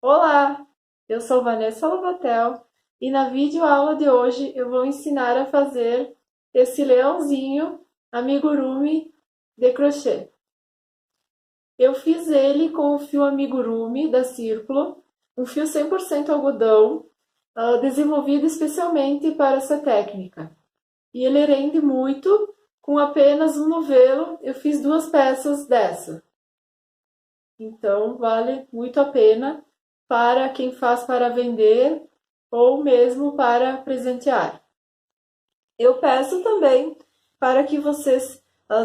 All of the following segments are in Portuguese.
Olá, eu sou Vanessa Lovatel e na videoaula de hoje eu vou ensinar a fazer esse leãozinho amigurumi de crochê. Eu fiz ele com o fio amigurumi da Círculo, um fio 100% algodão, desenvolvido especialmente para essa técnica. E ele rende muito, com apenas um novelo eu fiz 2 peças dessa. Então vale muito a pena para quem faz para vender ou mesmo para presentear. Eu peço também para que vocês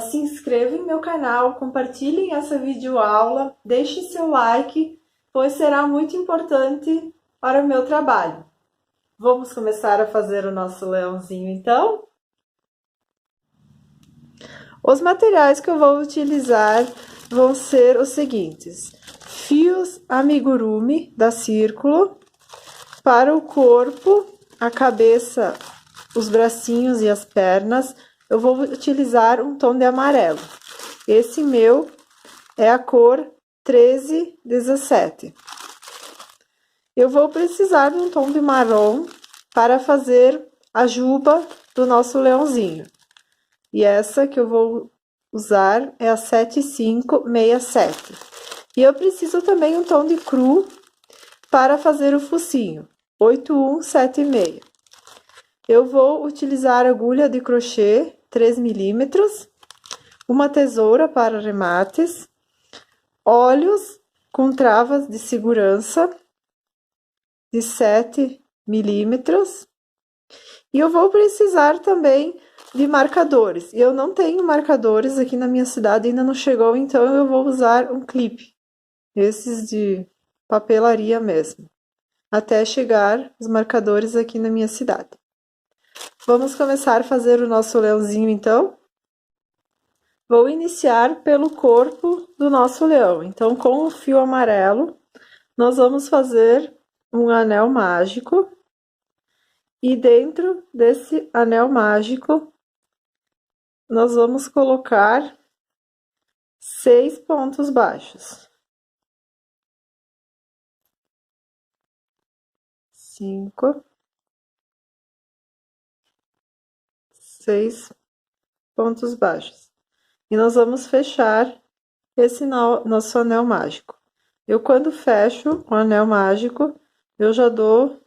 se inscrevam em meu canal, compartilhem essa videoaula, deixem seu like, pois será muito importante para o meu trabalho. Vamos começar a fazer o nosso leãozinho então? Os materiais que eu vou utilizar vão ser os seguintes: fios amigurumi da Círculo, para o corpo, a cabeça, os bracinhos e as pernas, eu vou utilizar um tom de amarelo. Esse meu é a cor 1317. Eu vou precisar de um tom de marrom para fazer a juba do nosso leãozinho. E essa que eu vou usar é a 7567. E eu preciso também um tom de cru para fazer o focinho, 8176. Eu vou utilizar agulha de crochê 3 milímetros, uma tesoura para remates, olhos com travas de segurança de 7 milímetros. E eu vou precisar também de marcadores. Eu não tenho marcadores aqui na minha cidade, ainda não chegou, então eu vou usar um clipe, esses de papelaria mesmo, até chegar os marcadores aqui na minha cidade. Vamos começar a fazer o nosso leãozinho então? Vou iniciar pelo corpo do nosso leão. Então, com o fio amarelo, nós vamos fazer um anel mágico. E dentro desse anel mágico, nós vamos colocar 6 pontos baixos. 5, 6 pontos baixos. E nós vamos fechar esse nosso anel mágico. Eu, quando fecho o anel mágico, eu já dou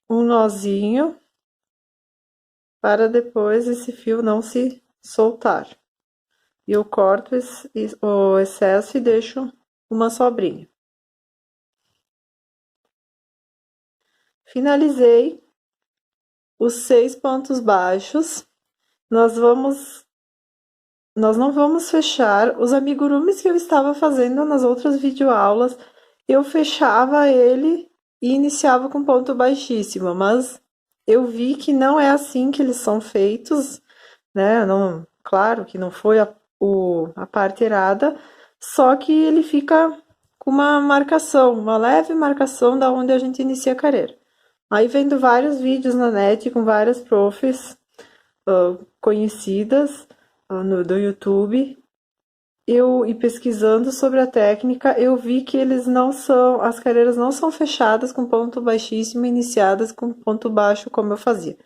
um nozinho para depois esse fio não se soltar. E eu corto o excesso e deixo uma sobrinha. Finalizei os 6 pontos baixos. Nós não vamos fechar os amigurumis que eu estava fazendo nas outras videoaulas. Eu fechava ele e iniciava com ponto baixíssimo, mas eu vi que não é assim que eles são feitos, né? Não, claro que não foi a parte errada, só que ele fica com uma marcação, uma leve marcação da onde a gente inicia a carreira. Aí vendo vários vídeos na net com várias profs conhecidas do YouTube, e pesquisando sobre a técnica, eu vi que as carreiras não são fechadas com ponto baixíssimo, iniciadas com ponto baixo, como eu fazia.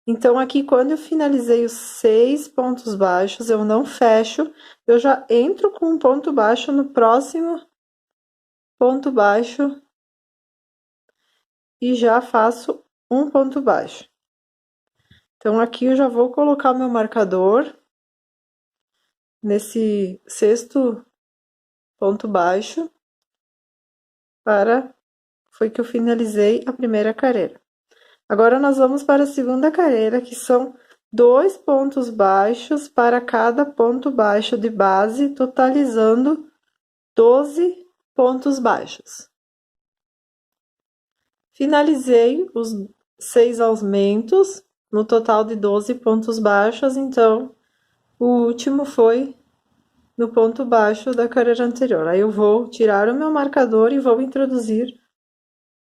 Então, aqui, quando eu finalizei os 6 pontos baixos, eu não fecho, eu já entro com um ponto baixo no próximo ponto baixo e já faço um ponto baixo. Então, aqui eu já vou colocar o meu marcador nesse 6º ponto baixo, foi que eu finalizei a primeira carreira. Agora, nós vamos para a segunda carreira, que são 2 pontos baixos para cada ponto baixo de base, totalizando 12 pontos baixos. Finalizei os 6 aumentos, no total de 12 pontos baixos, então, o último foi no ponto baixo da carreira anterior. Aí eu vou tirar o meu marcador e vou introduzir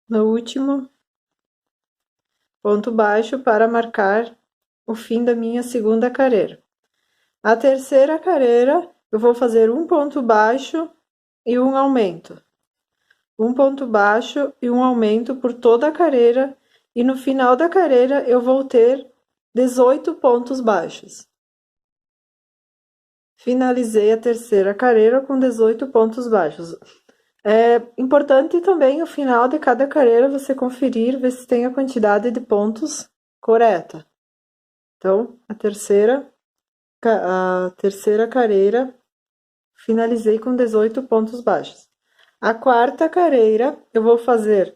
no último ponto baixo para marcar o fim da minha segunda carreira. A terceira carreira, eu vou fazer um ponto baixo e um aumento. um ponto baixo e um aumento por toda a carreira, e no final da carreira eu vou ter 18 pontos baixos. Finalizei a terceira carreira com 18 pontos baixos. É importante também, no final de cada carreira, você conferir, ver se tem a quantidade de pontos correta. Então, a terceira carreira, finalizei com 18 pontos baixos. A quarta carreira, eu vou fazer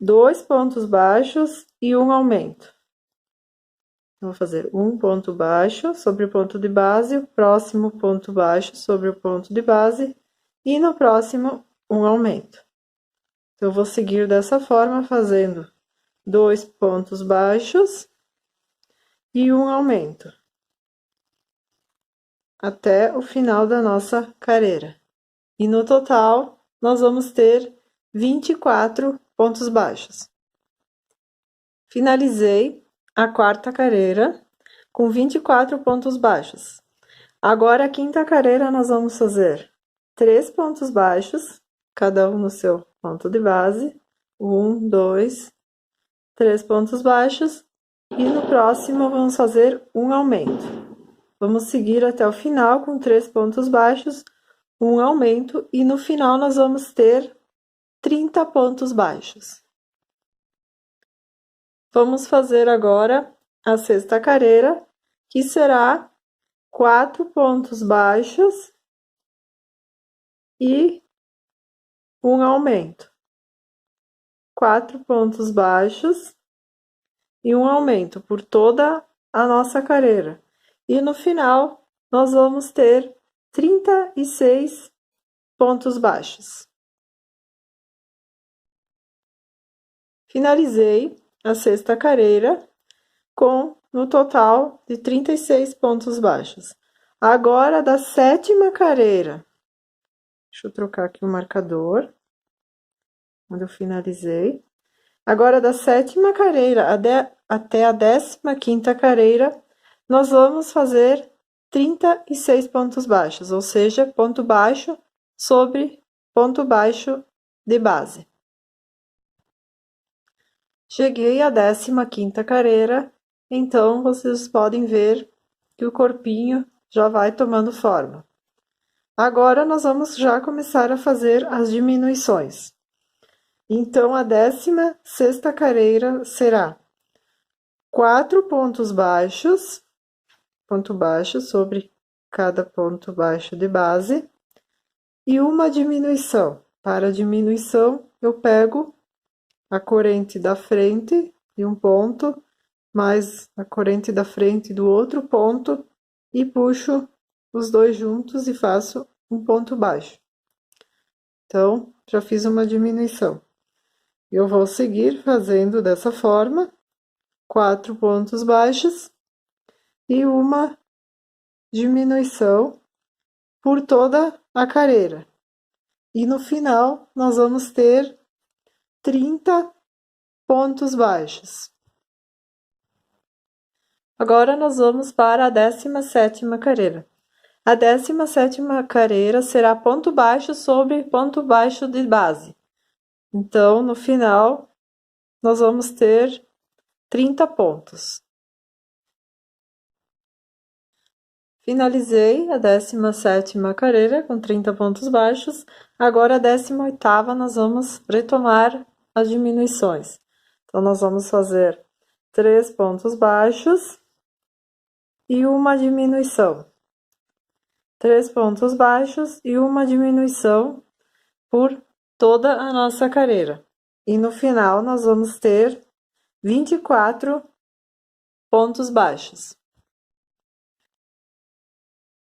2 pontos baixos e um aumento. Eu vou fazer um ponto baixo sobre o ponto de base, o próximo ponto baixo sobre o ponto de base e no próximo um aumento. Então, eu vou seguir dessa forma, fazendo 2 pontos baixos e um aumento, até o final da nossa carreira. E no total, nós vamos ter 24 pontos baixos. Finalizei a quarta carreira com 24 pontos baixos. Agora, a quinta carreira, nós vamos fazer 3 pontos baixos, cada um no seu ponto de base. 1, 2, 3 pontos baixos. E no próximo, vamos fazer um aumento. Vamos seguir até o final com 3 pontos baixos, um aumento, e no final nós vamos ter 30 pontos baixos. Vamos fazer agora a sexta carreira, que será 4 pontos baixos e um aumento. 4 pontos baixos e um aumento por toda a nossa carreira. E no final, nós vamos ter 36 pontos baixos. Finalizei a sexta carreira com no total de 36 pontos baixos. Agora, da sétima carreira, deixa eu trocar aqui o marcador, onde eu finalizei. Agora, da sétima carreira até a 15ª carreira, nós vamos fazer 36 pontos baixos, ou seja, ponto baixo sobre ponto baixo de base. Cheguei à 15ª carreira, então vocês podem ver que o corpinho já vai tomando forma. Agora, nós vamos já começar a fazer as diminuições. Então, a 16ª carreira será 4 pontos baixos, ponto baixo sobre cada ponto baixo de base, e uma diminuição. Para a diminuição, eu pego a corrente da frente de um ponto, mais a corrente da frente do outro ponto, e puxo os dois juntos e faço um ponto baixo. Então, já fiz uma diminuição. Eu vou seguir fazendo dessa forma, 4 pontos baixos e uma diminuição por toda a carreira. E no final, nós vamos ter 30 pontos baixos. Agora, nós vamos para a 17ª carreira. A 17ª carreira será ponto baixo sobre ponto baixo de base. Então, no final, nós vamos ter 30 pontos. Finalizei a 17ª carreira com 30 pontos baixos. Agora, a 18ª, nós vamos retomar as diminuições. Então, nós vamos fazer 3 pontos baixos e uma diminuição. 3 pontos baixos e uma diminuição por toda a nossa carreira. E no final, nós vamos ter 24 pontos baixos.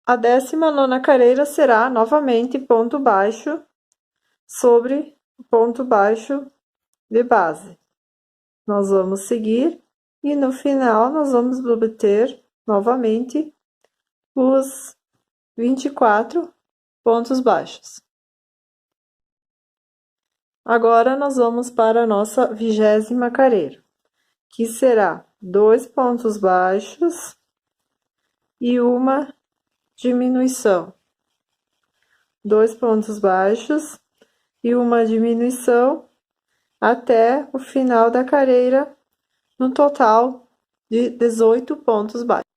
A 19ª carreira será novamente ponto baixo sobre ponto baixo de base. Nós vamos seguir e no final nós vamos obter novamente os 24 pontos baixos. Agora, nós vamos para a nossa 20ª carreira, que será 2 pontos baixos e uma diminuição. 2 pontos baixos e uma diminuição até o final da carreira, no total de 18 pontos baixos.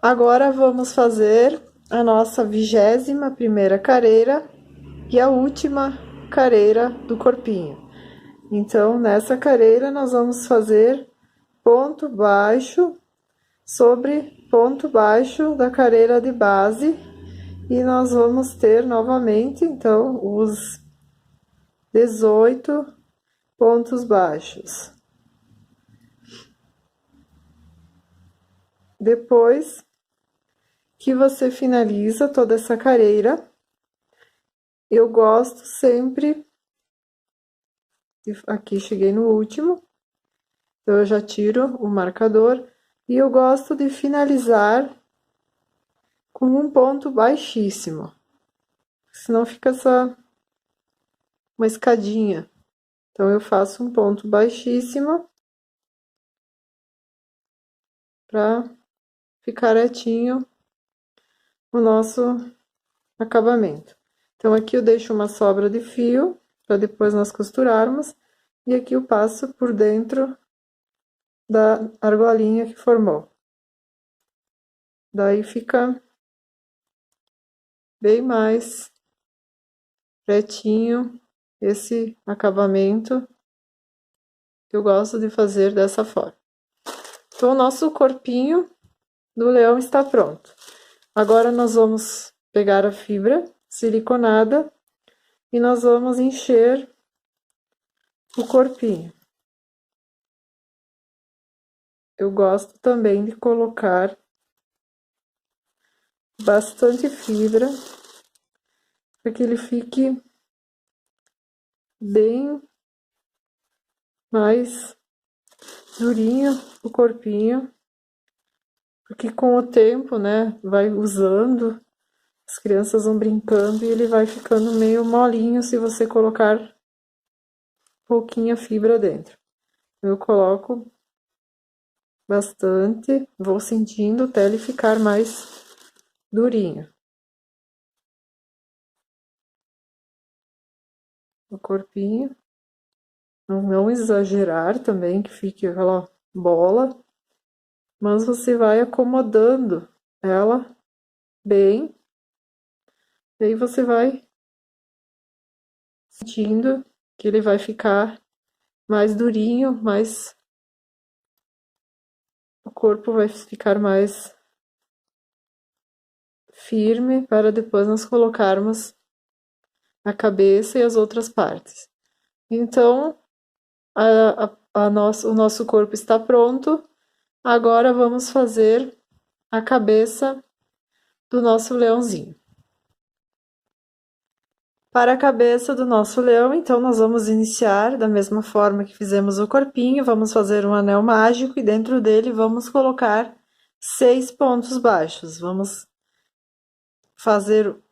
Agora vamos fazer a nossa 21ª carreira e a última carreira do corpinho. Então, nessa carreira, nós vamos fazer ponto baixo sobre ponto baixo da carreira de base, e nós vamos ter novamente, então, os 18 pontos baixos. Depois que você finaliza toda essa carreira, eu gosto sempre, aqui cheguei no último, então eu já tiro o marcador, e eu gosto de finalizar com um ponto baixíssimo, senão fica só uma escadinha. Então, eu faço um ponto baixíssimo para ficar retinho o nosso acabamento. Então, aqui eu deixo uma sobra de fio para depois nós costurarmos, e aqui eu passo por dentro da argolinha que formou. Daí fica bem mais retinho esse acabamento, que eu gosto de fazer dessa forma. Então, o nosso corpinho do leão está pronto. Agora, nós vamos pegar a fibra siliconada e nós vamos encher o corpinho. Eu gosto também de colocar bastante fibra, para que ele fique bem mais durinho o corpinho, porque com o tempo, né, vai usando, as crianças vão brincando e ele vai ficando meio molinho se você colocar pouquinha fibra dentro. Eu coloco bastante, vou sentindo até ele ficar mais durinho. O corpinho, não exagerar também, que fique aquela bola, mas você vai acomodando ela bem, e aí você vai sentindo que ele vai ficar mais durinho, mais o corpo vai ficar mais firme, para depois nós colocarmos a cabeça e as outras partes. Então, o nosso corpo está pronto. Agora vamos fazer a cabeça do nosso leãozinho. Para a cabeça do nosso leão, então, nós vamos iniciar da mesma forma que fizemos o corpinho, vamos fazer um anel mágico e dentro dele vamos colocar 6 pontos baixos. Vamos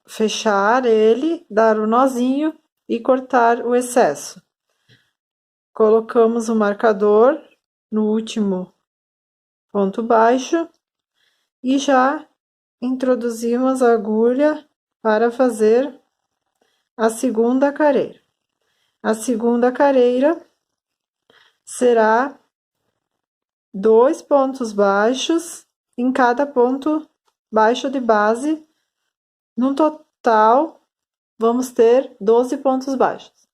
fechar ele, dar o nozinho e cortar o excesso. Colocamos o marcador no último ponto baixo e já introduzimos a agulha para fazer a segunda carreira. A segunda carreira será 2 pontos baixos em cada ponto baixo de base. No total, vamos ter 12 pontos baixos.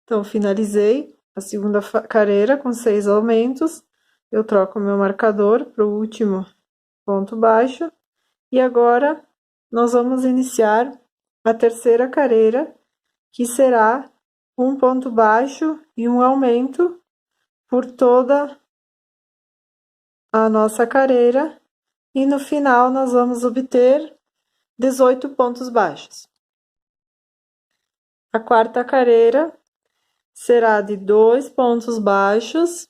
Então, finalizei a segunda carreira com 6 aumentos. Eu troco meu marcador para o último ponto baixo. E agora, nós vamos iniciar a terceira carreira, que será um ponto baixo e um aumento por toda a nossa carreira. E no final, nós vamos obter 18 pontos baixos. A quarta carreira será de 2 pontos baixos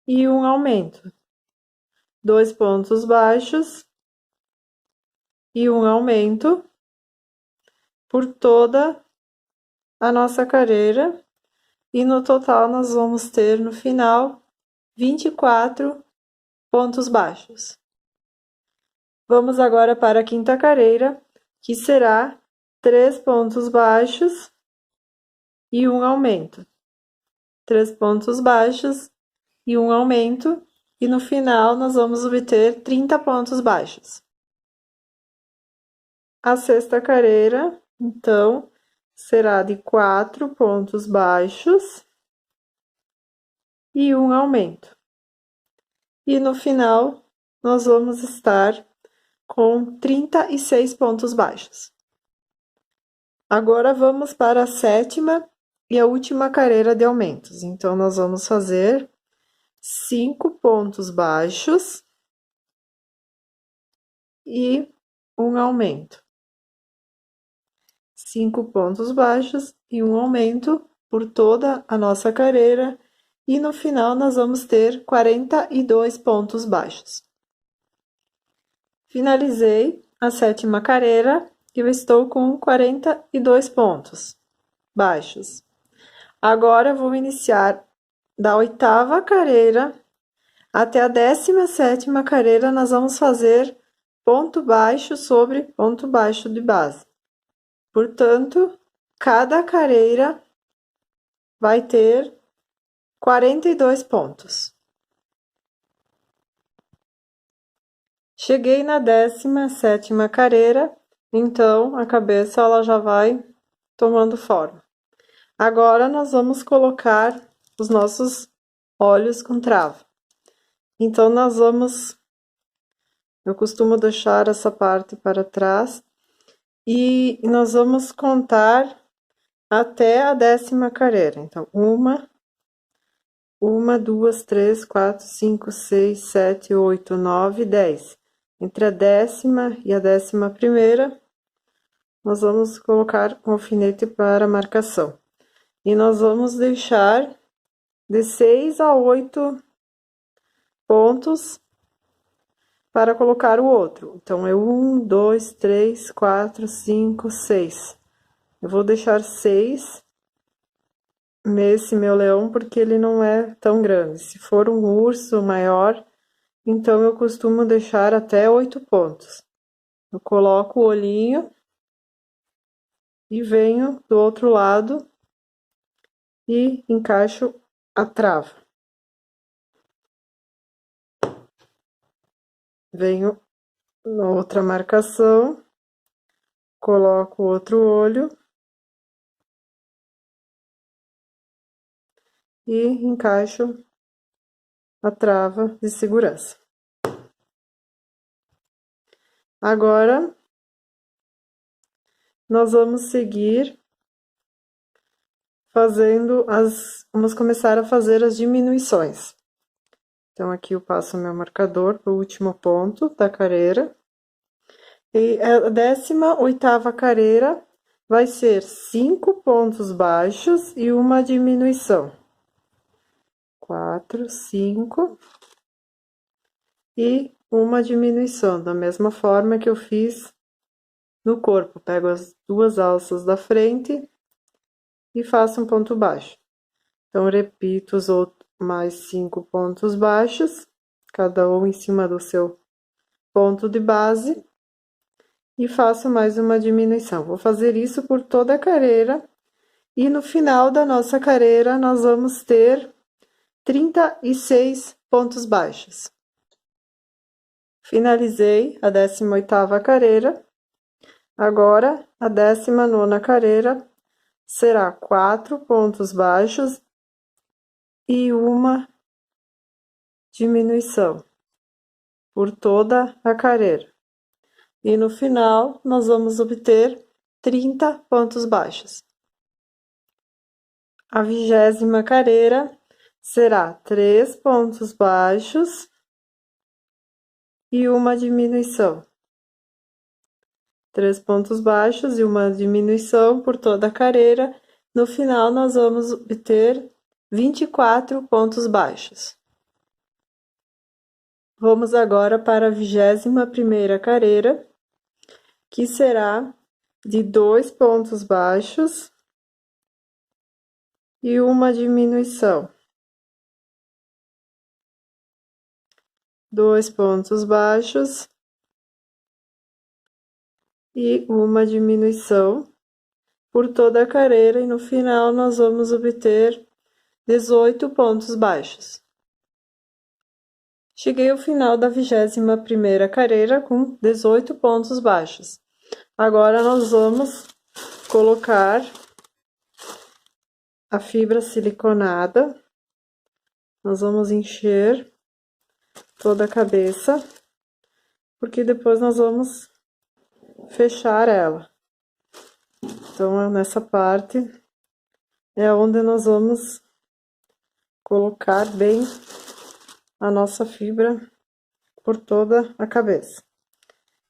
e um aumento. 2 pontos baixos e um aumento por toda a nossa carreira. E no total nós vamos ter no final 24 pontos baixos. Vamos agora para a quinta carreira, que será 3 pontos baixos e um aumento. 3 pontos baixos e um aumento, e no final nós vamos obter 30 pontos baixos. A sexta carreira, então, será de 4 pontos baixos e um aumento. E no final, nós vamos estar com 36 pontos baixos. Agora, vamos para a sétima e a última carreira de aumentos. Então, nós vamos fazer 5 pontos baixos e um aumento. 5 pontos baixos e um aumento por toda a nossa carreira, e no final nós vamos ter 42 pontos baixos. Finalizei a sétima carreira e eu estou com 42 pontos baixos. Agora eu vou iniciar da oitava carreira até a 17ª carreira, nós vamos fazer ponto baixo sobre ponto baixo de base. Portanto, cada carreira vai ter 42 pontos. Cheguei na 17ª carreira, então a cabeça ela já vai tomando forma. Agora nós vamos colocar os nossos olhos com trava. Então eu costumo deixar essa parte para trás e nós vamos contar até a 10ª carreira. Então, uma, 2, 3, 4, 5, 6, 7, 8, 9, 10. Entre a 10ª e a 11ª, nós vamos colocar um alfinete para marcação. E nós vamos deixar de 6 a 8 pontos para colocar o outro. Então, é 1, 2, 3, 4, 5, 6. Eu vou deixar 6 nesse meu leão, porque ele não é tão grande. Se for um urso maior, então eu costumo deixar até 8 pontos. Eu coloco o olhinho e venho do outro lado e encaixo a trava. Venho na outra marcação, coloco o outro olho e encaixo a trava de segurança. Agora, nós vamos seguir vamos começar a fazer as diminuições. Então, aqui eu passo meu marcador para o último ponto da carreira. E a 18ª carreira vai ser 5 pontos baixos e uma diminuição. 4, 5 e uma diminuição, da mesma forma que eu fiz no corpo. Pego as duas alças da frente e faço um ponto baixo. Então, repito os outros mais 5 pontos baixos, cada um em cima do seu ponto de base, e faço mais uma diminuição. Vou fazer isso por toda a carreira, e no final da nossa carreira nós vamos ter 36 pontos baixos. Finalizei a 18ª carreira. Agora, a 19ª carreira será 4 pontos baixos e uma diminuição por toda a carreira. E no final, nós vamos obter 30 pontos baixos. A 20ª carreira será 3 pontos baixos e uma diminuição. 3 pontos baixos e uma diminuição por toda a carreira. No final, nós vamos obter 24 pontos baixos. Vamos agora para a 21ª carreira, que será de 2 pontos baixos e uma diminuição. 2 pontos baixos e uma diminuição por toda a carreira, e no final nós vamos obter 18 pontos baixos. Cheguei ao final da 21ª carreira com 18 pontos baixos. Agora nós vamos colocar a fibra siliconada, nós vamos encher toda a cabeça, porque depois nós vamos fechar ela. Então, nessa parte é onde nós vamos colocar bem a nossa fibra por toda a cabeça.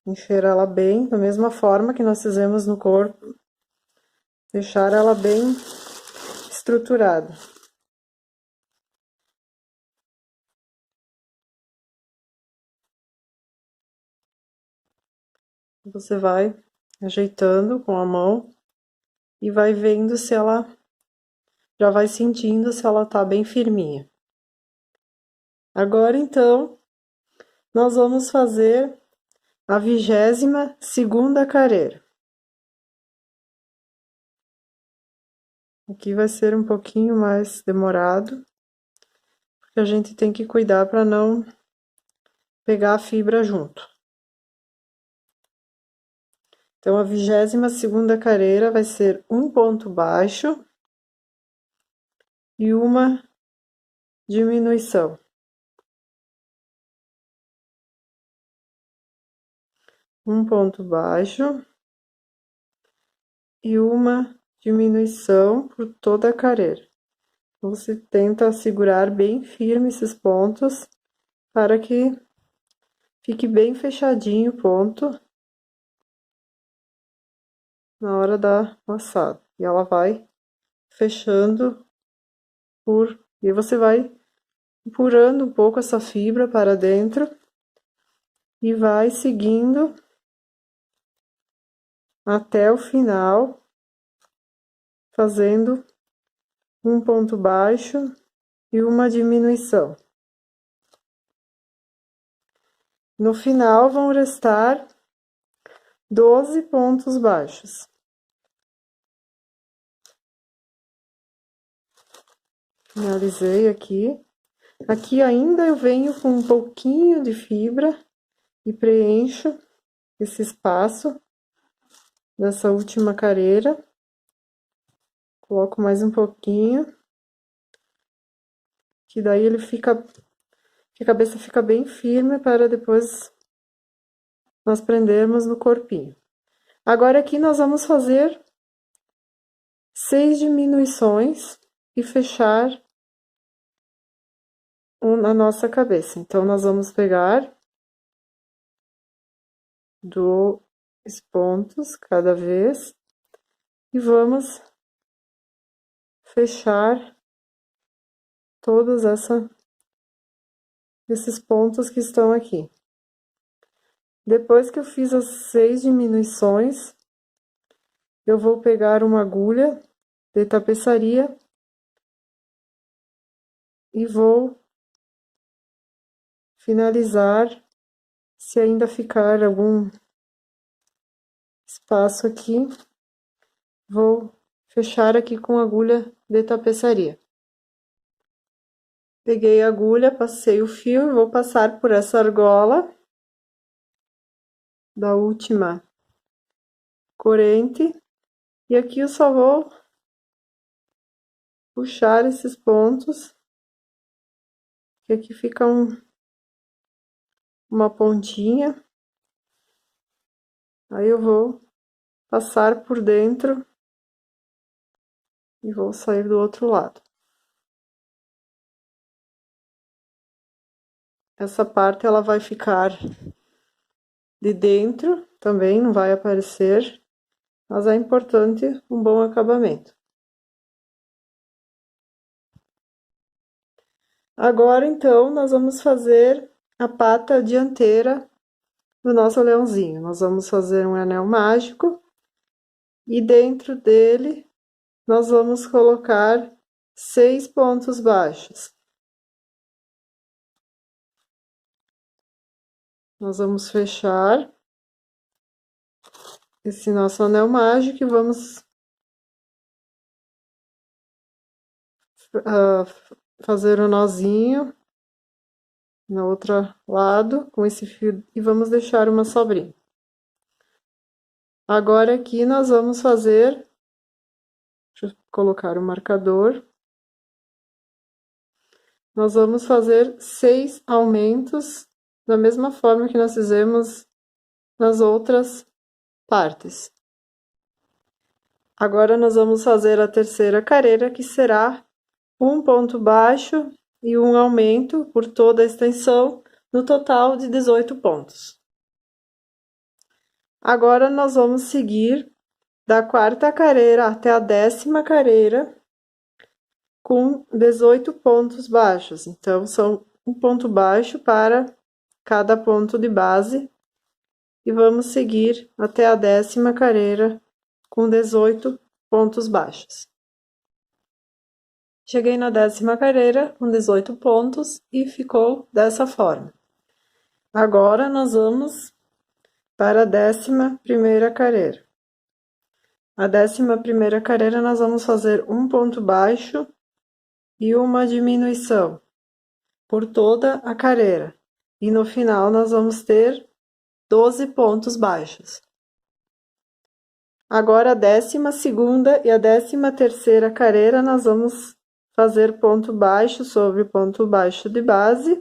Encher ela bem, da mesma forma que nós fizemos no corpo, deixar ela bem estruturada. Você vai ajeitando com a mão e vai vendo se ela, já vai sentindo se ela tá bem firminha. Agora, então, nós vamos fazer a 22ª carreira. Aqui vai ser um pouquinho mais demorado, porque a gente tem que cuidar para não pegar a fibra junto. Então, a 22ª carreira vai ser um ponto baixo e uma diminuição. Um ponto baixo e uma diminuição por toda a carreira. Você tenta segurar bem firme esses pontos para que fique bem fechadinho o ponto na hora da laçada. E ela vai fechando e você vai empurrando um pouco essa fibra para dentro e vai seguindo até o final, fazendo um ponto baixo e uma diminuição. No final vão restar 12 pontos baixos. Finalizei aqui. Aqui ainda eu venho com um pouquinho de fibra e preencho esse espaço dessa última carreira. Coloco mais um pouquinho, que daí ele fica, que a cabeça fica bem firme para depois nós prendermos no corpinho. Agora aqui nós vamos fazer 6 diminuições e fechar na nossa cabeça. Então, nós vamos pegar 2 pontos cada vez e vamos fechar todos esses pontos que estão aqui. Depois que eu fiz as 6 diminuições, eu vou pegar uma agulha de tapeçaria e vou finalizar, se ainda ficar algum espaço aqui, vou fechar aqui com agulha de tapeçaria. Peguei a agulha, passei o fio e vou passar por essa argola da última corrente, e aqui eu só vou puxar esses pontos, que aqui fica uma pontinha, aí eu vou passar por dentro e vou sair do outro lado. Essa parte ela vai ficar de dentro também, não vai aparecer, mas é importante um bom acabamento. Agora, então, nós vamos fazer a pata dianteira do nosso leãozinho. Nós vamos fazer um anel mágico e dentro dele nós vamos colocar 6 pontos baixos. Nós vamos fechar esse nosso anel mágico e vamos fazer o nozinho no outro lado com esse fio e vamos deixar uma sobrinha. Agora aqui nós vamos fazer, deixa eu colocar o marcador. Nós vamos fazer 6 aumentos da mesma forma que nós fizemos nas outras partes. Agora nós vamos fazer a terceira carreira, que será um ponto baixo e um aumento por toda a extensão, no total de 18 pontos. Agora nós vamos seguir da quarta carreira até a 10ª carreira com 18 pontos baixos. Então, são um ponto baixo para cada ponto de base e vamos seguir até a 10ª carreira com 18 pontos baixos. Cheguei na 10ª carreira com 18 pontos e ficou dessa forma. Agora nós vamos para a 11ª carreira. A 11ª carreira nós vamos fazer um ponto baixo e uma diminuição por toda a carreira. E no final nós vamos ter 12 pontos baixos. Agora a 12ª e a 13ª carreira nós vamos fazer ponto baixo sobre ponto baixo de base.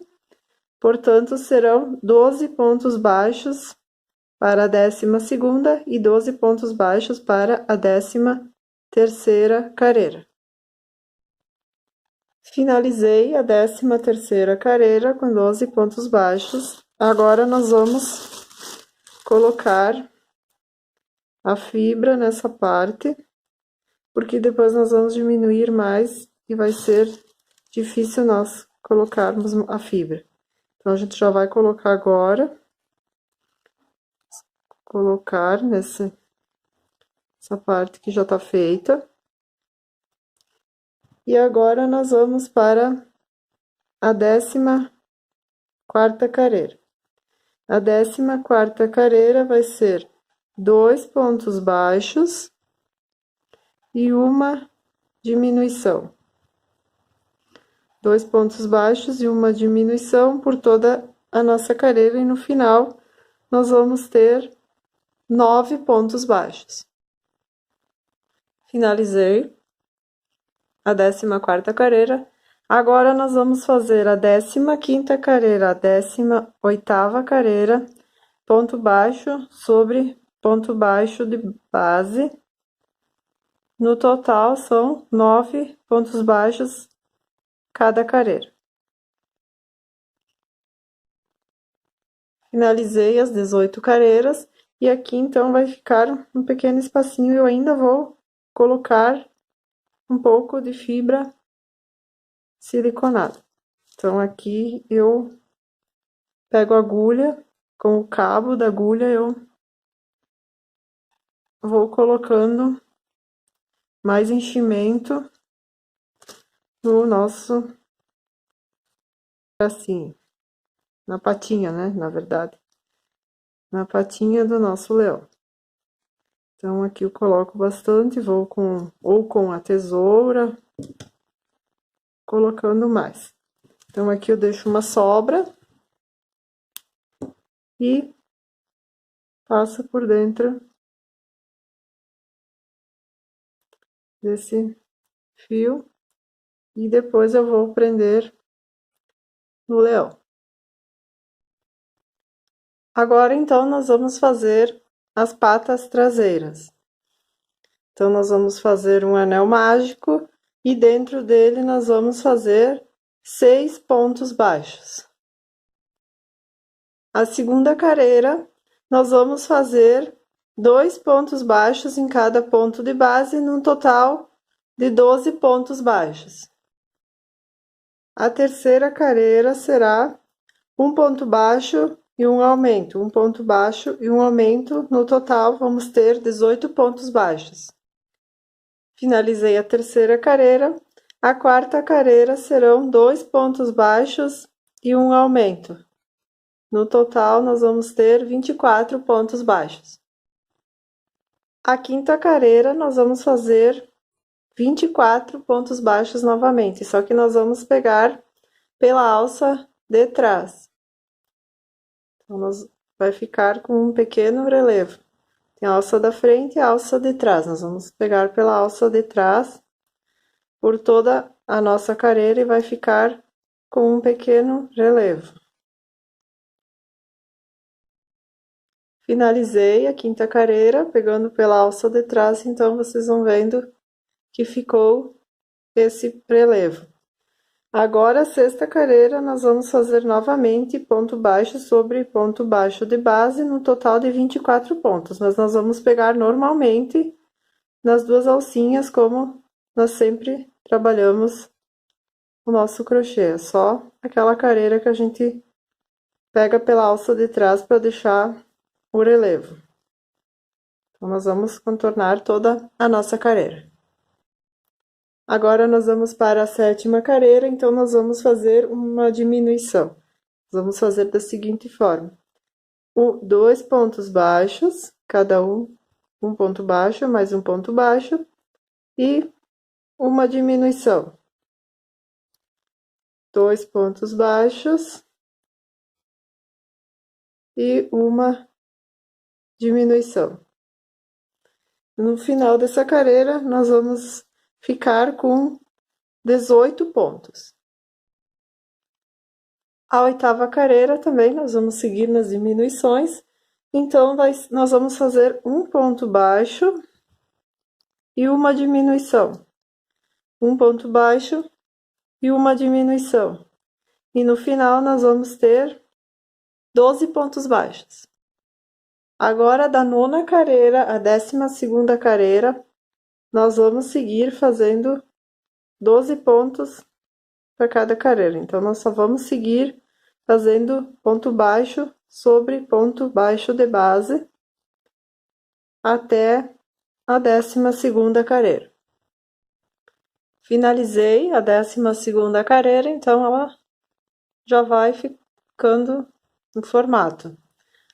Portanto, serão 12 pontos baixos para a 12ª e 12 pontos baixos para a 13ª carreira. Finalizei a 13ª carreira com 12 pontos baixos. Agora nós vamos colocar a fibra nessa parte, porque depois nós vamos diminuir mais e vai ser difícil nós colocarmos a fibra. Então, a gente já vai colocar agora. Colocar essa parte que já tá feita. E agora nós vamos para a 14ª carreira. A 14ª carreira vai ser 2 pontos baixos e uma diminuição. 2 pontos baixos e uma diminuição por toda a nossa carreira e no final nós vamos ter 9 pontos baixos. Finalizei a 14ª carreira. Agora nós vamos fazer a 15ª carreira, a 18ª carreira, ponto baixo sobre ponto baixo de base. No total são 9 pontos baixos cada carreira. Finalizei as 18 carreiras. E aqui, então, vai ficar um pequeno espacinho. Eu ainda vou colocar um pouco de fibra siliconada. Então, aqui eu pego a agulha, com o cabo da agulha, eu vou colocando mais enchimento no nosso bracinho. Na patinha, né? Na verdade. Na patinha do nosso leão. Então, aqui eu coloco bastante, vou com a tesoura, colocando mais. Então, aqui eu deixo uma sobra e passo por dentro desse fio e depois eu vou prender no leão. Agora, então, nós vamos fazer as patas traseiras. Então, nós vamos fazer um anel mágico e dentro dele nós vamos fazer 6 pontos baixos. A segunda carreira, nós vamos fazer 2 pontos baixos em cada ponto de base, num total de 12 pontos baixos. A terceira carreira será um ponto baixo e um aumento, um ponto baixo e um aumento, no total vamos ter 18 pontos baixos. Finalizei a terceira carreira. A quarta carreira serão 2 pontos baixos e um aumento. No total, nós vamos ter 24 pontos baixos. A quinta carreira, nós vamos fazer 24 pontos baixos novamente, só que nós vamos pegar pela alça de trás. Então, vai ficar com um pequeno relevo. Tem a alça da frente e a alça de trás. Nós vamos pegar pela alça de trás por toda a nossa carreira e vai ficar com um pequeno relevo. Finalizei a quinta carreira, pegando pela alça de trás, então vocês vão vendo que ficou esse relevo. Agora, a sexta carreira, nós vamos fazer novamente ponto baixo sobre ponto baixo de base, no total de 24 pontos. Mas nós vamos pegar normalmente nas duas alcinhas, como nós sempre trabalhamos o nosso crochê. É só aquela carreira que a gente pega pela alça de trás para deixar o relevo. Então, nós vamos contornar toda a nossa carreira. Agora, nós vamos para a sétima carreira, então nós vamos fazer uma diminuição. Vamos fazer da seguinte forma: 2 pontos baixos, cada um ponto baixo, mais um ponto baixo, e uma diminuição. 2 pontos baixos e uma diminuição. No final dessa carreira, nós vamos ficar com 18 pontos. A oitava carreira também nós vamos seguir nas diminuições, então nós vamos fazer um ponto baixo e uma diminuição. Um ponto baixo e uma diminuição. E no final nós vamos ter 12 pontos baixos. Agora, da nona carreira à 12ª carreira, nós vamos seguir fazendo 12 pontos para cada carreira. Então, nós só vamos seguir fazendo ponto baixo sobre ponto baixo de base até a 12ª carreira. Finalizei a 12ª carreira, então ela já vai ficando no formato.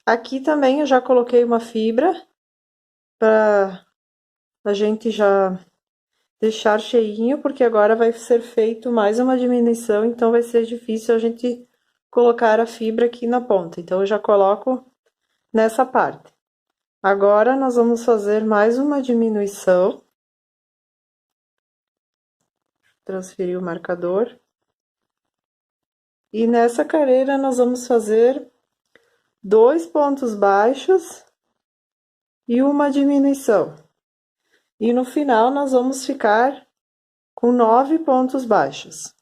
Aqui também eu já coloquei uma fibra para a gente já deixar cheinho, porque agora vai ser feito mais uma diminuição, então vai ser difícil a gente colocar a fibra aqui na ponta. Então, eu já coloco nessa parte. Agora, nós vamos fazer mais uma diminuição. Transferir o marcador. E nessa carreira, nós vamos fazer 2 pontos baixos e uma diminuição. E no final, nós vamos ficar com 9 pontos baixos.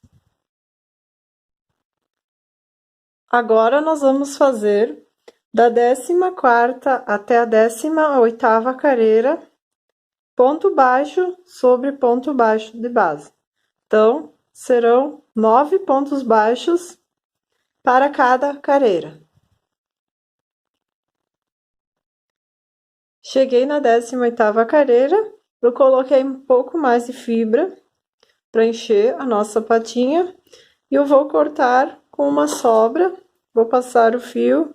Agora, nós vamos fazer da 14ª até a 18ª carreira, ponto baixo sobre ponto baixo de base. Então, serão 9 pontos baixos para cada carreira. Cheguei na 18ª carreira, eu coloquei um pouco mais de fibra para encher a nossa patinha e eu vou cortar com uma sobra, vou passar o fio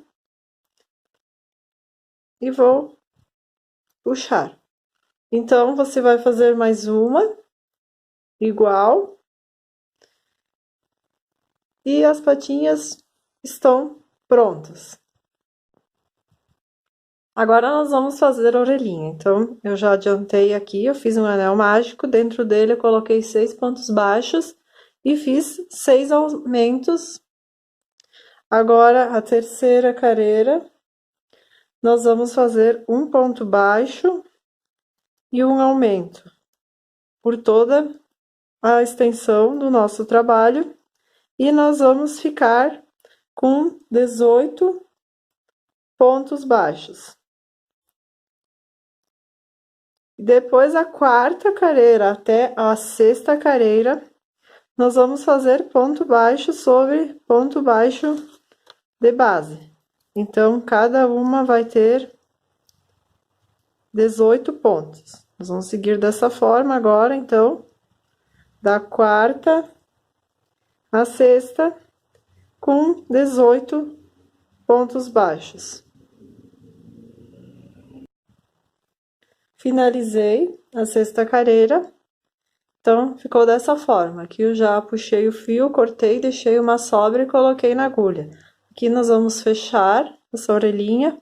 e vou puxar. Então, você vai fazer mais uma igual e as patinhas estão prontas. Agora, nós vamos fazer a orelhinha. Então, eu já adiantei aqui, eu fiz um anel mágico, dentro dele eu coloquei 6 pontos baixos e fiz 6 aumentos. Agora, a terceira carreira, nós vamos fazer um ponto baixo e um aumento por toda a extensão do nosso trabalho e nós vamos ficar com 18 pontos baixos. Depois, a quarta carreira até a sexta carreira, nós vamos fazer ponto baixo sobre ponto baixo de base. Então, cada uma vai ter 18 pontos. Nós vamos seguir dessa forma agora, então, da quarta à sexta, com 18 pontos baixos. finalizei a sexta carreira. Então, ficou dessa forma. Aqui eu já puxei o fio, cortei, deixei uma sobra e coloquei na agulha. Aqui nós vamos fechar essa orelhinha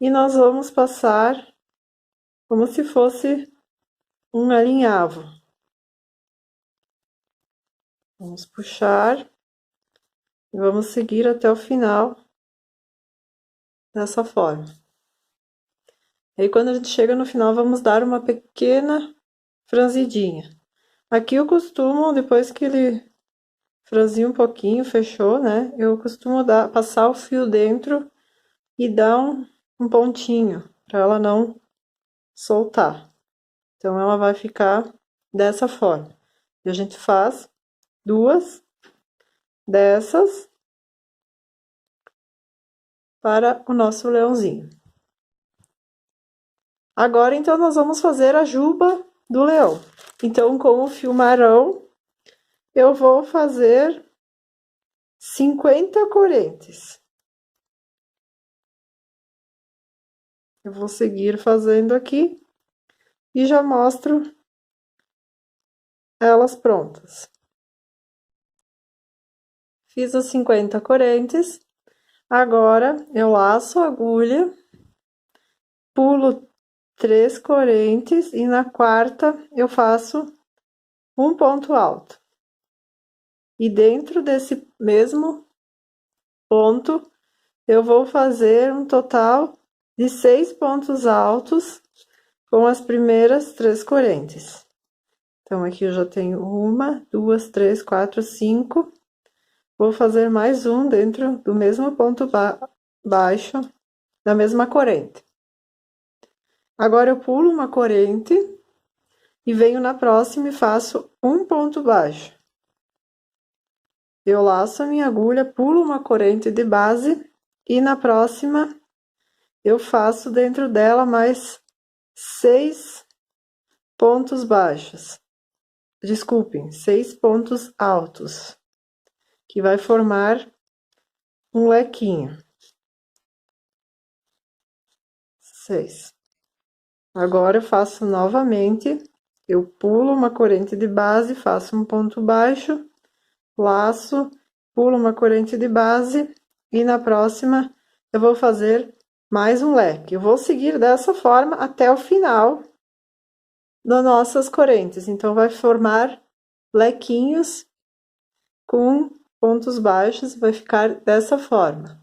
e nós vamos passar como se fosse um alinhavo. Vamos puxar e vamos seguir até o final dessa forma. Aí, quando a gente chega no final, vamos dar uma pequena franzidinha. Aqui eu costumo, depois que ele franzir um pouquinho, fechou, né? Eu costumo passar o fio dentro e dar um pontinho, para ela não soltar. Então, ela vai ficar dessa forma. E a gente faz duas dessas para o nosso leãozinho. Agora, então, nós vamos fazer a juba do leão. Então, com o fio marrom, eu vou fazer 50 correntes. Eu vou seguir fazendo aqui e já mostro elas prontas. Fiz as 50 correntes. Agora, eu laço a agulha, pulo 3 correntes e na quarta eu faço um ponto alto. E dentro desse mesmo ponto, eu vou fazer um total de 6 pontos altos com as primeiras 3 correntes. Então, aqui eu já tenho 1, 2, 3, 4, 5. Vou fazer mais um dentro do mesmo ponto baixo, da mesma corrente. Agora, eu pulo uma corrente e venho na próxima e faço um ponto baixo. Eu laço a minha agulha, pulo uma corrente de base e na próxima eu faço dentro dela mais 6 pontos baixos. Desculpem, 6 pontos altos, que vai formar um lequinho. 6. Agora eu faço novamente, eu pulo uma corrente de base, faço um ponto baixo, laço, pulo uma corrente de base e na próxima eu vou fazer mais um leque. Eu vou seguir dessa forma até o final das nossas correntes. Então, vai formar lequinhos com pontos baixos, vai ficar dessa forma.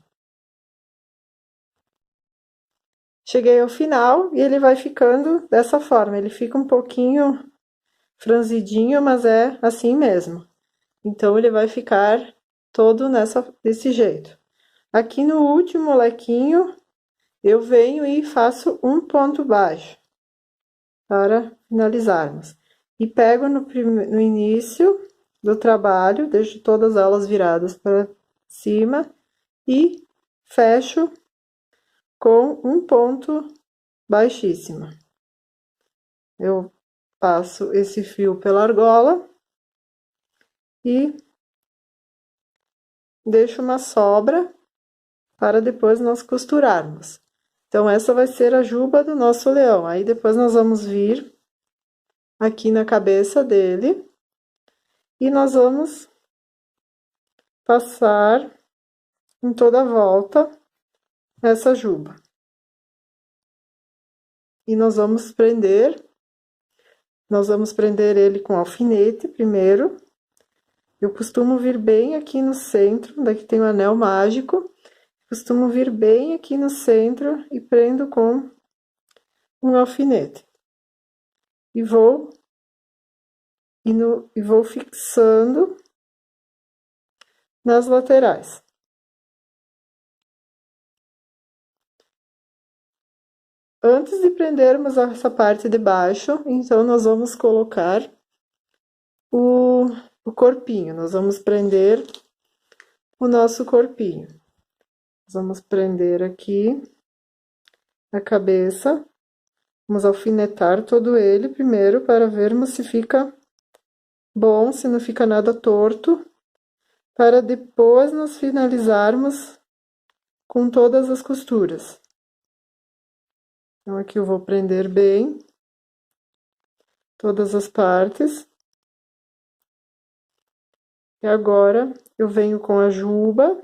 Cheguei ao final e ele vai ficando dessa forma. Ele fica um pouquinho franzidinho, mas é assim mesmo. Então, ele vai ficar todo desse jeito. Aqui no último lequinho, eu venho e faço um ponto baixo para finalizarmos. E pego no início do trabalho, deixo todas elas viradas para cima e fecho com um ponto baixíssimo. Eu passo esse fio pela argola e deixo uma sobra para depois nós costurarmos. Então, essa vai ser a juba do nosso leão. Aí, depois nós vamos vir aqui na cabeça dele e nós vamos passar em toda a volta essa juba. E nós vamos prender ele com alfinete primeiro. Eu costumo vir bem aqui no centro, daqui tem o anel mágico. Costumo vir bem aqui no centro e prendo com um alfinete. E vou fixando nas laterais. Antes de prendermos essa parte de baixo, então, nós vamos colocar o corpinho. Nós vamos prender o nosso corpinho. Nós vamos prender aqui a cabeça. Vamos alfinetar todo ele primeiro para vermos se fica bom, se não fica nada torto, para depois nós finalizarmos com todas as costuras. Então, aqui eu vou prender bem todas as partes. E agora, eu venho com a juba. Vou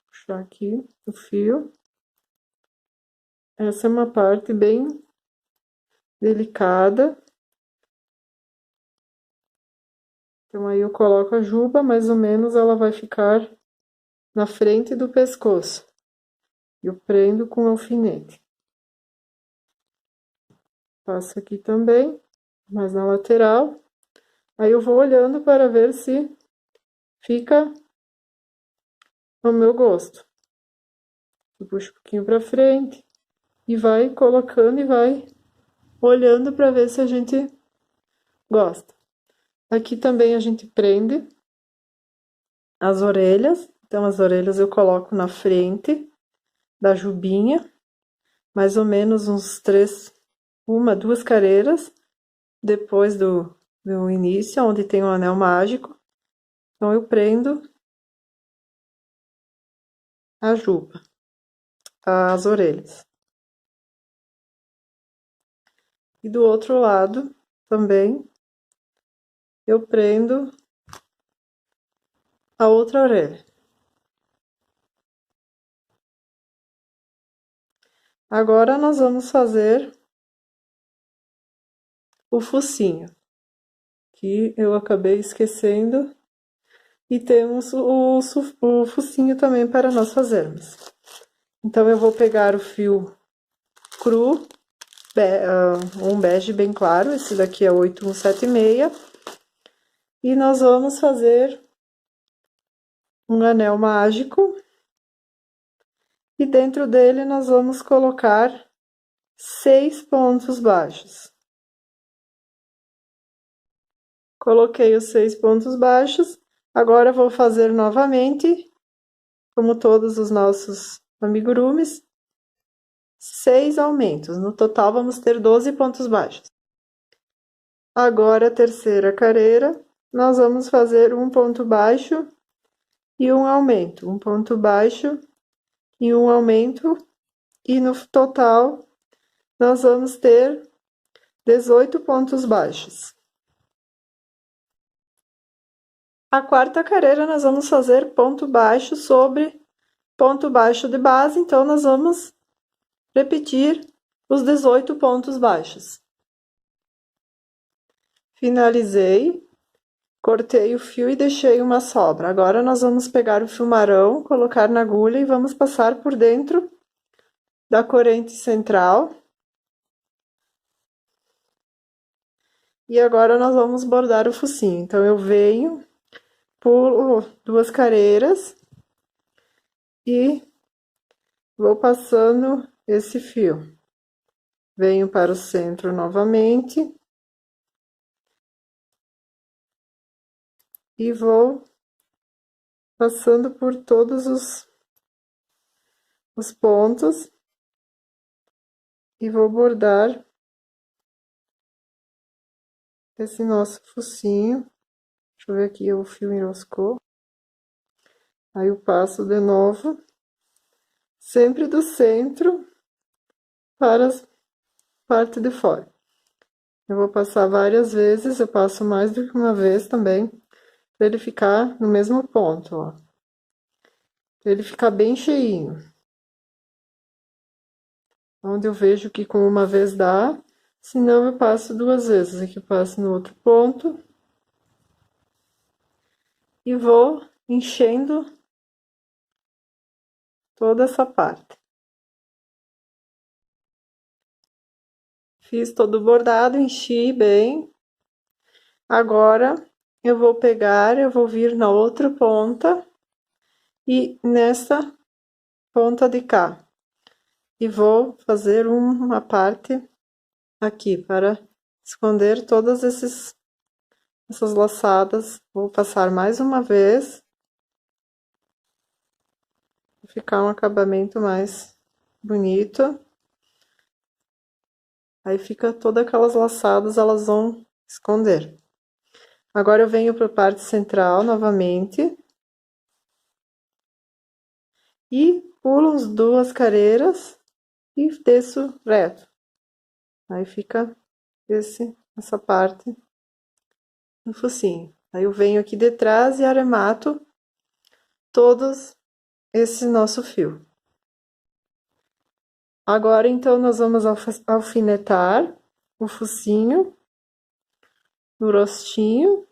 puxar aqui o fio. Essa é uma parte bem delicada. Então, aí eu coloco a juba, mais ou menos ela vai ficar na frente do pescoço. Eu prendo com alfinete. Passo aqui também, mas na lateral. Aí eu vou olhando para ver se fica ao meu gosto. Eu puxo um pouquinho para frente e vai colocando e vai olhando para ver se a gente gosta. Aqui também a gente prende as orelhas. Então, as orelhas eu coloco na frente da jubinha, mais ou menos uns 2 carreiras depois do início, onde tem o anel mágico. Então, eu prendo a juba, as orelhas. E do outro lado também eu prendo a outra orelha. Agora nós vamos fazer o focinho, que eu acabei esquecendo, e temos o focinho também para nós fazermos. Então, eu vou pegar o fio cru, um bege bem claro, esse daqui é 8176, e nós vamos fazer um anel mágico, e dentro dele nós vamos colocar 6 pontos baixos. Coloquei os 6 pontos baixos, agora vou fazer novamente, como todos os nossos amigurumis, 6 aumentos. No total, vamos ter 12 pontos baixos. Agora, a terceira carreira, nós vamos fazer um ponto baixo e um aumento. Um ponto baixo e um aumento, e no total, nós vamos ter 18 pontos baixos. A quarta carreira, nós vamos fazer ponto baixo sobre ponto baixo de base, então, nós vamos repetir os 18 pontos baixos. Finalizei, cortei o fio e deixei uma sobra. Agora, nós vamos pegar o fio marrom, colocar na agulha e vamos passar por dentro da corrente central. E agora, nós vamos bordar o focinho. Então, eu venho, pulo 2 carreiras e vou passando esse fio. Venho para o centro novamente. E vou passando por todos os pontos e vou bordar esse nosso focinho. Deixa eu ver aqui, o fio enroscou. Aí eu passo de novo, sempre do centro para a parte de fora. Eu vou passar várias vezes, eu passo mais do que uma vez também, para ele ficar no mesmo ponto, ó. Pra ele ficar bem cheinho. Onde eu vejo que com uma vez dá, senão eu passo 2 vezes. Aqui eu passo no outro ponto. E vou enchendo toda essa parte. Fiz todo o bordado, enchi bem. Agora, eu vou pegar, eu vou vir na outra ponta e nessa ponta de cá. E vou fazer uma parte aqui para esconder todas essas laçadas. Vou passar mais uma vez. Vai ficar um acabamento mais bonito. Aí fica todas aquelas laçadas, elas vão esconder. Agora eu venho para a parte central novamente. E pulo as 2 carreiras e desço reto. Aí fica essa parte no focinho. Aí eu venho aqui de trás e arremato todos esse nosso fio. Agora, então, nós vamos alfinetar o focinho no rostinho.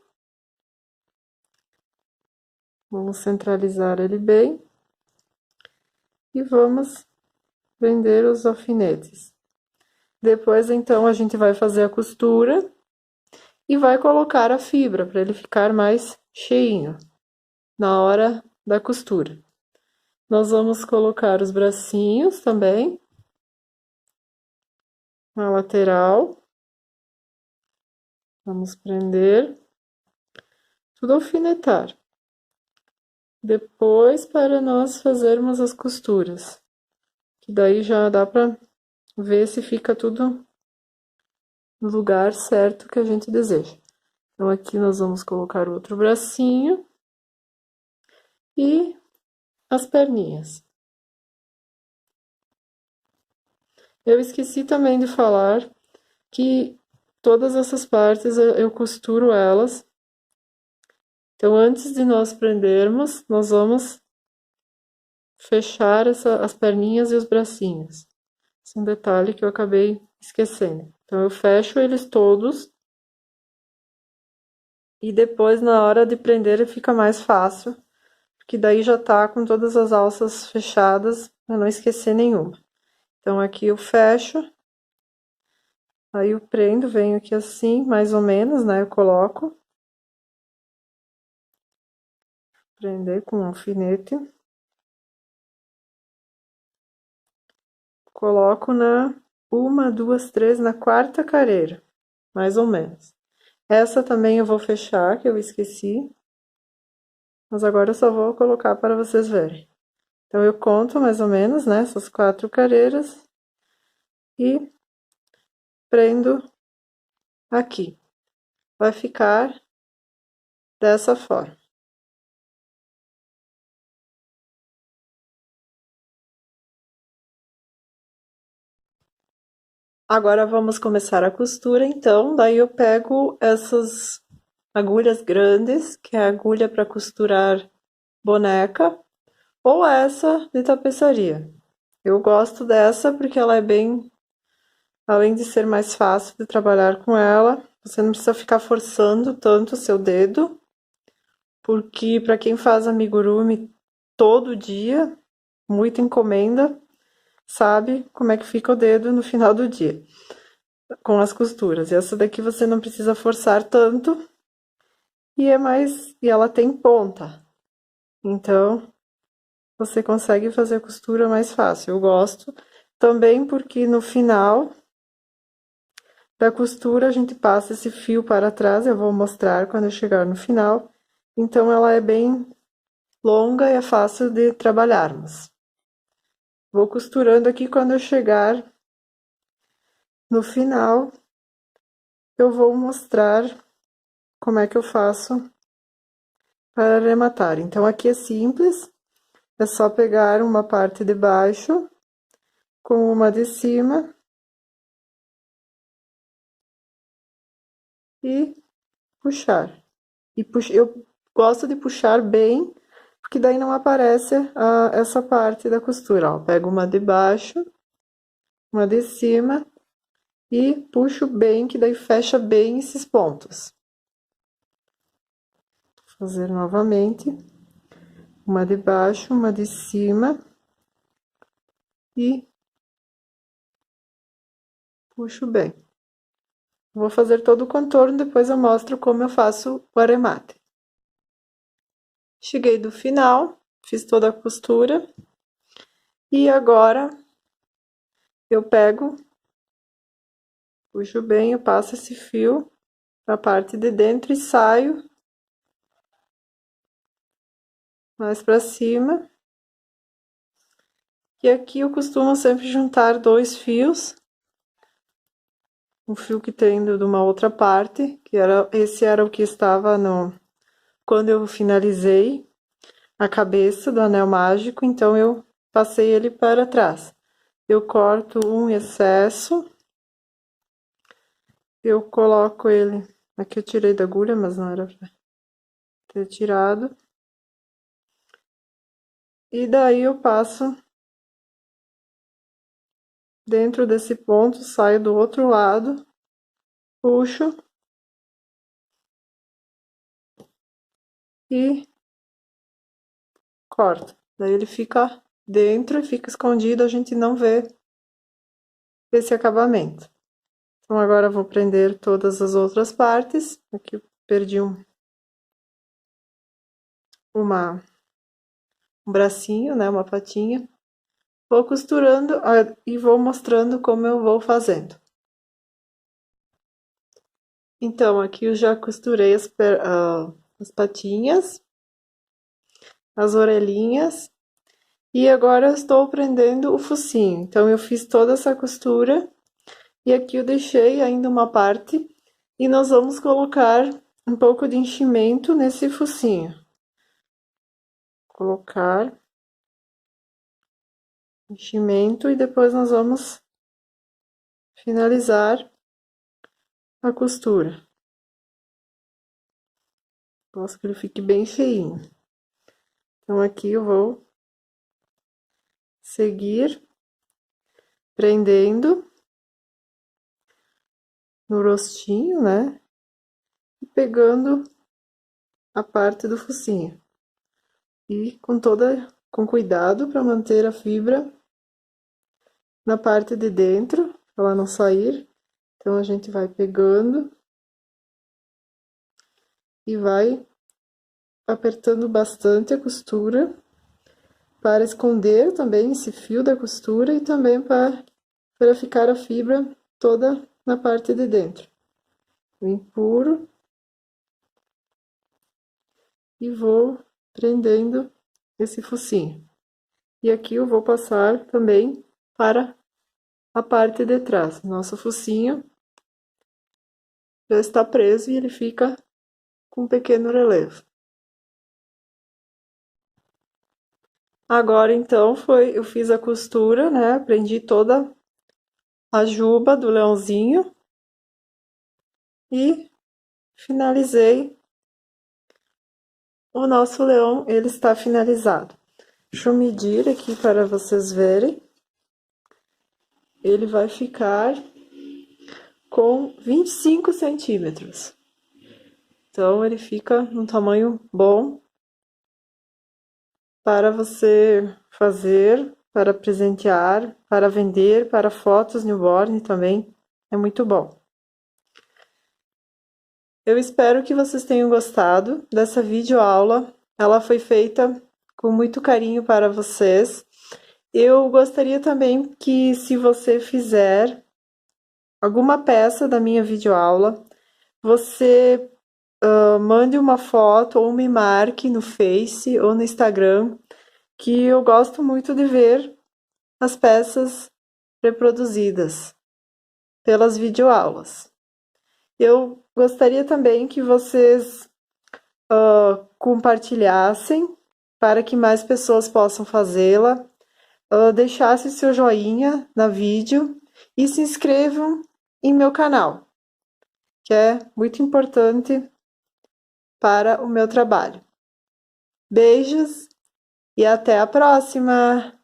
Vamos centralizar ele bem. E vamos prender os alfinetes. Depois, então, a gente vai fazer a costura e vai colocar a fibra para ele ficar mais cheinho na hora da costura. Nós vamos colocar os bracinhos também na lateral. Vamos prender, tudo alfinetar. Depois, para nós fazermos as costuras, que daí já dá para ver se fica tudo no lugar certo que a gente deseja. Então, aqui nós vamos colocar o outro bracinho e as perninhas. Eu esqueci também de falar que todas essas partes eu costuro elas. Então, antes de nós prendermos, nós vamos fechar as perninhas e os bracinhos. Esse é um detalhe que eu acabei esquecendo. Então, eu fecho eles todos. E depois, na hora de prender, fica mais fácil. Porque daí já tá com todas as alças fechadas, para não esquecer nenhuma. Então, aqui eu fecho. Aí eu prendo, venho aqui assim, mais ou menos, né? Eu coloco. Prender com um alfinete. Coloco na uma, duas, três, na quarta careira, mais ou menos. Essa também eu vou fechar, que eu esqueci. Mas agora eu só vou colocar para vocês verem. Então, eu conto mais ou menos, né, essas 4 careiras. E prendo aqui. Vai ficar dessa forma. Agora, vamos começar a costura, então. Daí, eu pego essas agulhas grandes, que é a agulha para costurar boneca, ou essa de tapeçaria. Eu gosto dessa porque ela é bem... Além de ser mais fácil de trabalhar com ela, você não precisa ficar forçando tanto o seu dedo, porque para quem faz amigurumi todo dia, muita encomenda, sabe como é que fica o dedo no final do dia, com as costuras. E essa daqui você não precisa forçar tanto, e ela tem ponta. Então, você consegue fazer a costura mais fácil. Eu gosto também porque no final da costura a gente passa esse fio para trás, eu vou mostrar quando eu chegar no final. Então, ela é bem longa e é fácil de trabalharmos. Vou costurando aqui, quando eu chegar no final, eu vou mostrar como é que eu faço para arrematar. Então, aqui é simples, é só pegar uma parte de baixo com uma de cima e puxar. Eu gosto de puxar bem, porque daí não aparece essa parte da costura, ó. Pego uma de baixo, uma de cima e puxo bem, que daí fecha bem esses pontos. Vou fazer novamente, uma de baixo, uma de cima e puxo bem. Vou fazer todo o contorno, depois eu mostro como eu faço o arremate. Cheguei do final, fiz toda a costura e agora eu pego, puxo bem, eu passo esse fio para a parte de dentro e saio mais para cima. E aqui eu costumo sempre juntar 2 fios, um fio que tem de uma outra parte, esse era o que estava quando eu finalizei a cabeça do anel mágico, então eu passei ele para trás. Eu corto um excesso eu coloco ele... Aqui eu tirei da agulha, mas não era pra ter tirado. E daí eu passo dentro desse ponto, saio do outro lado, puxo e corto. Daí ele fica dentro e fica escondido, a gente não vê esse acabamento. Então agora eu vou prender todas as outras partes. Aqui eu perdi um bracinho, né, uma patinha. Vou costurando e vou mostrando como eu vou fazendo. Então, aqui eu já costurei as patinhas, as orelhinhas, e agora eu estou prendendo o focinho. Então, eu fiz toda essa costura, e aqui eu deixei ainda uma parte, e nós vamos colocar um pouco de enchimento nesse focinho. Colocar enchimento e depois nós vamos finalizar a costura. Gosto que ele fique bem cheinho. Então, aqui eu vou seguir prendendo no rostinho, né? E pegando a parte do focinho. E com cuidado para manter a fibra na parte de dentro, para ela não sair. Então, a gente vai pegando e vai apertando bastante a costura para esconder também esse fio da costura e também para ficar a fibra toda na parte de dentro. Eu empurro e vou prendendo esse focinho. E aqui eu vou passar também para a parte de trás. Nosso focinho já está preso e ele fica com um pequeno relevo. Agora, então, eu fiz a costura, né? Prendi toda a juba do leãozinho e finalizei. O nosso leão, ele está finalizado. Deixa eu medir aqui para vocês verem. Ele vai ficar com 25 centímetros. Então, ele fica num tamanho bom para você fazer, para presentear, para vender, para fotos newborn também. É muito bom. Eu espero que vocês tenham gostado dessa videoaula. Ela foi feita com muito carinho para vocês. Eu gostaria também que, se você fizer alguma peça da minha videoaula, você mande uma foto ou me marque no Face ou no Instagram, que eu gosto muito de ver as peças reproduzidas pelas videoaulas. Eu gostaria também que vocês compartilhassem para que mais pessoas possam fazê-la, deixassem seu joinha na vídeo e se inscrevam em meu canal, que é muito importante para o meu trabalho. Beijos e até a próxima!